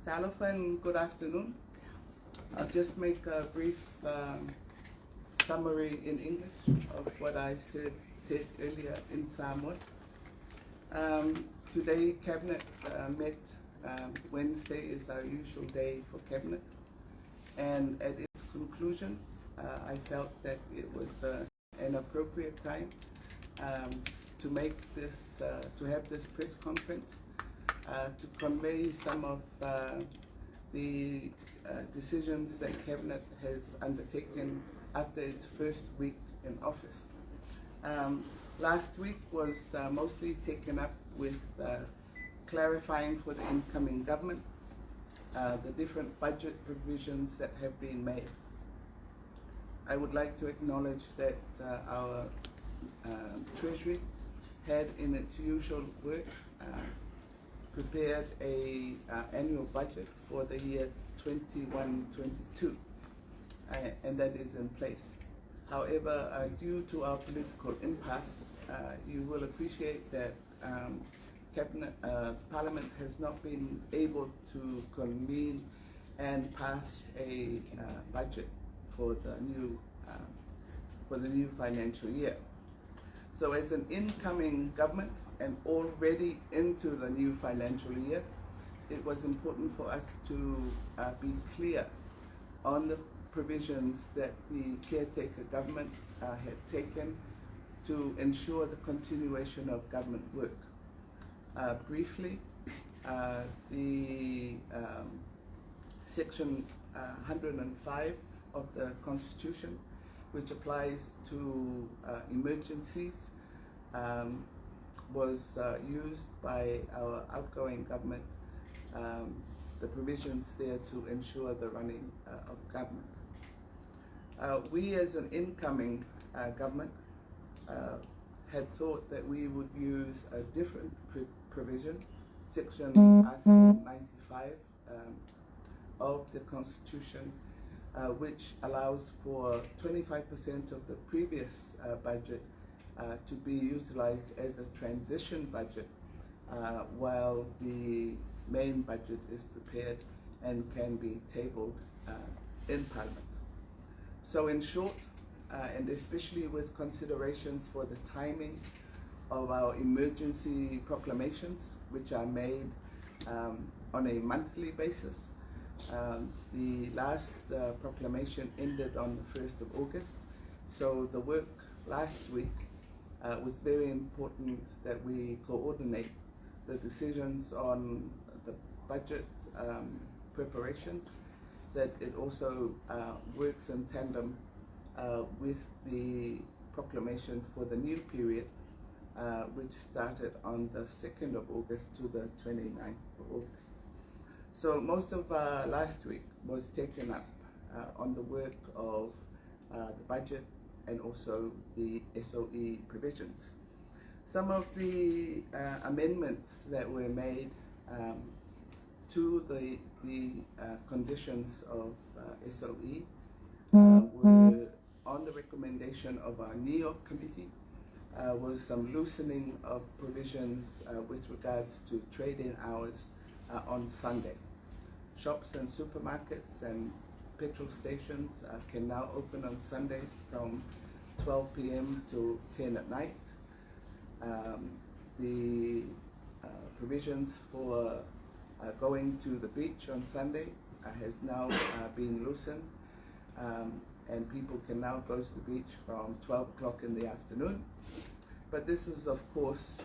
Talofa and good afternoon. I'll just make a brief summary in English of what I said earlier in Samoa. Today Cabinet met. Wednesday is our usual day for Cabinet, and at its conclusion I felt that it was an appropriate time to make this, to have this press conference to convey some of the decisions that Cabinet has undertaken after its first week in office. Last week was mostly taken up with clarifying for the incoming government the different budget provisions that have been made. I would like to acknowledge that our Treasury had, in its usual work, prepared a annual budget for the year 21-22, and that is in place. However, due to our political impasse, you will appreciate that Parliament has not been able to convene and pass a budget for the new financial year. So, as an incoming government and already into the new financial year, it was important for us to be clear on the provisions that the caretaker government had taken to ensure the continuation of government work. Briefly, the Section 105 of the Constitution, which applies to emergencies, was used by our outgoing government, the provisions there to ensure the running of government. We as an incoming government had thought that we would use a different provision, Section Article 95 of the Constitution, which allows for 25% of the previous budget to be utilized as a transition budget while the main budget is prepared and can be tabled in Parliament. So in short, and especially with considerations for the timing of our emergency proclamations, which are made on a monthly basis, the last proclamation ended on the 1st of August. So the work last week was very important that we coordinate the decisions on the budget preparations, that it also works in tandem with the proclamation for the new period, which started on the 2nd of August to the 29th of August. So most of last week was taken up on the work of the budget and also the SOE provisions. Some of the amendments that were made to the conditions of SOE were on the recommendation of our New York committee, was some loosening of provisions with regards to trading hours on Sunday. Shops and supermarkets and petrol stations can now open on Sundays from 12 p.m. to 10 at night. The provisions for going to the beach on Sunday has now been loosened, and people can now go to the beach from 12 o'clock in the afternoon. But this is, of course,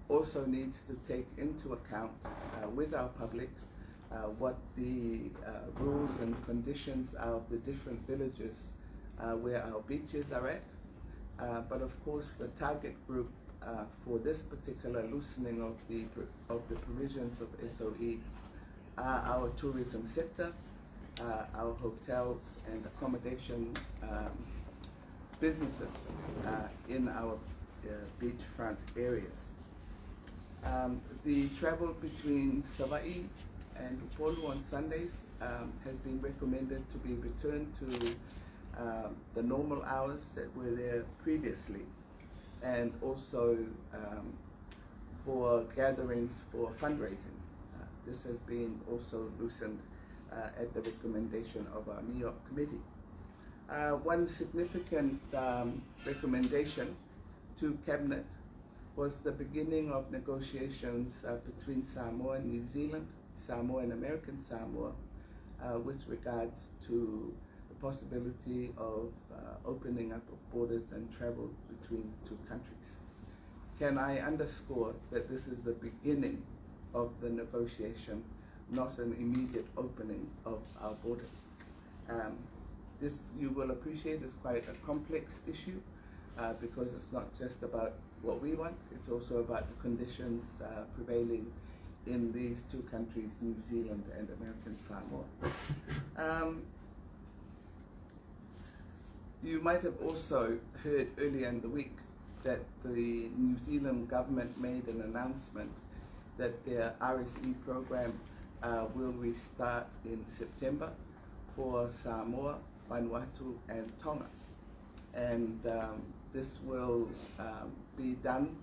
also needs to take into account with our public what the rules and conditions are of the different villages where our beaches are at. But of course, the target group for this particular loosening of the provisions of SOE are our tourism sector, our hotels and accommodation businesses in our beachfront areas. The travel between Savai'i and upolu on Sundays has been recommended to be returned to the normal hours that were there previously, and also for gatherings for fundraising. This has been also loosened at the recommendation of our New York committee. One significant recommendation to Cabinet was the beginning of negotiations between Samoa and New Zealand, Samoa and American Samoa, with regards to the possibility of opening up of borders and travel between the two countries. Can I underscore that this is the beginning of the negotiation, not an immediate opening of our borders. This, you will appreciate, is quite a complex issue because it's not just about what we want, it's also about the conditions prevailing in these two countries, New Zealand and American Samoa. You might have also heard earlier in the week that the New Zealand government made an announcement that their RSE program will restart in September for Samoa, Vanuatu and Tonga. And this will be done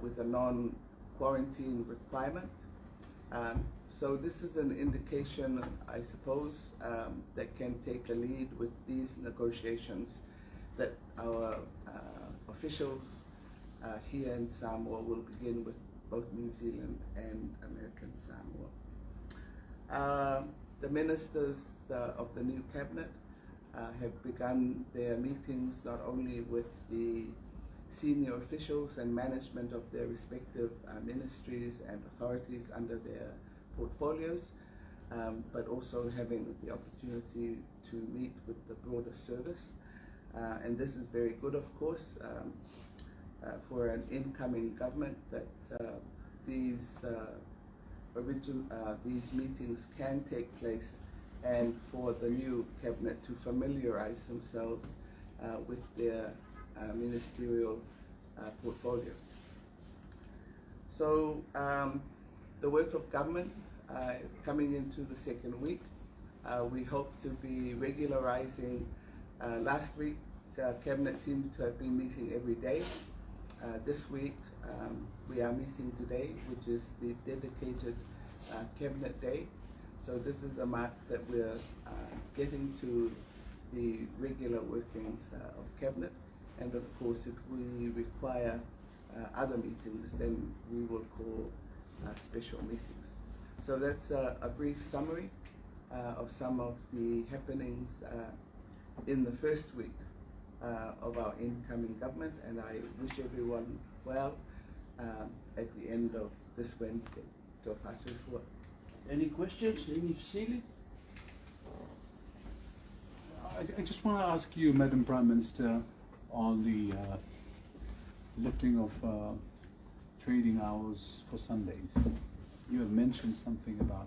with a non-quarantine requirement. So this is an indication, I suppose, that can take a lead with these negotiations, that our officials here in Samoa will begin with both New Zealand and American Samoa. The ministers of the new cabinet have begun their meetings not only with the senior officials and management of their respective ministries and authorities under their portfolios, but also having the opportunity to meet with the broader service. And this is very good, of course, for an incoming government, that these meetings can take place, and for the new cabinet to familiarize themselves with their ministerial portfolios. So the work of government coming into the second week, we hope to be regularizing. Last week, cabinet seemed to have been meeting every day. This week, we are meeting today, which is the dedicated cabinet day. So this is a mark that we're getting to the regular workings of cabinet. And of course, if we require other meetings, then we will call special meetings. So that's a brief summary of some of the happenings in the first week of our incoming government, and I wish everyone well at the end of this Wednesday. Any questions? Any Cecilia? I just want to ask you, Madam Prime Minister, on the lifting of trading hours for Sundays. You have mentioned something about,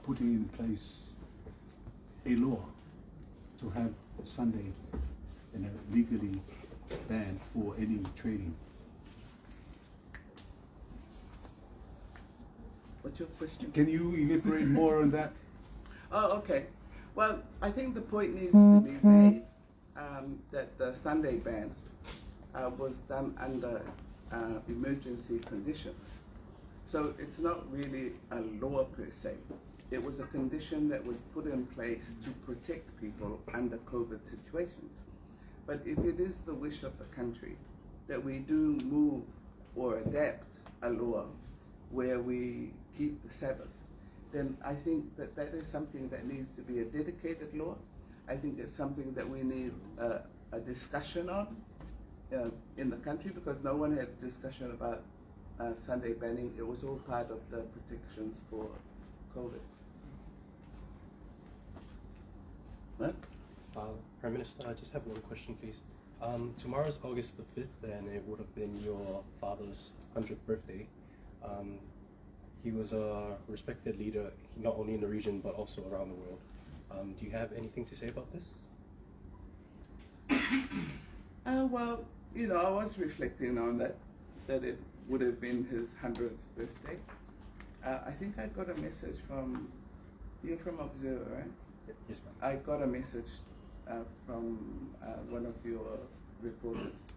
putting in place a law to have Sunday, legally banned for any trading. What's your question? Can you elaborate more on that? Oh, okay. Well, I think the point needs to be made that the Sunday ban was done under emergency conditions. So it's not really a law per se. It was a condition that was put in place to protect people under COVID situations. But if it is the wish of the country that we do move or adapt a law where we keep the Sabbath, then I think that that is something that needs to be a dedicated law. I think it's something that we need a discussion on in the country, because no one had discussion about Sunday banning. It was all part of the protections for COVID. What? Prime Minister, I just have one question, please. Tomorrow's August the 5th, and it would have been your father's 100th birthday. He was a respected leader, not only in the region, but also around the world. Do you have anything to say about this? Well, I was reflecting on that it would have been his 100th birthday. I think I got a message from, you're from Observer, right? Yes, ma'am. I got a message from one of your reporters.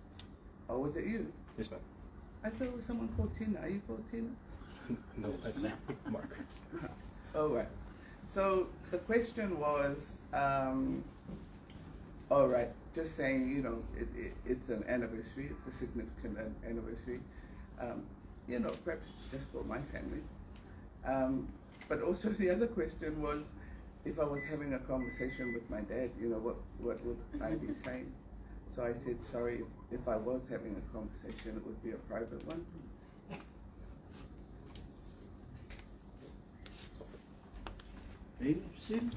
Or was it you? Yes, ma'am. I thought it was someone called Tina. Are you called Tina? No, that's Mark. All right. So the question was, all right, just saying, you know, it's an anniversary. It's a significant anniversary. You know, perhaps just for my family. But also the other question was, if I was having a conversation with my dad, you know, what would I be saying? So I said, sorry, if I was having a conversation, it would be a private one. Any city?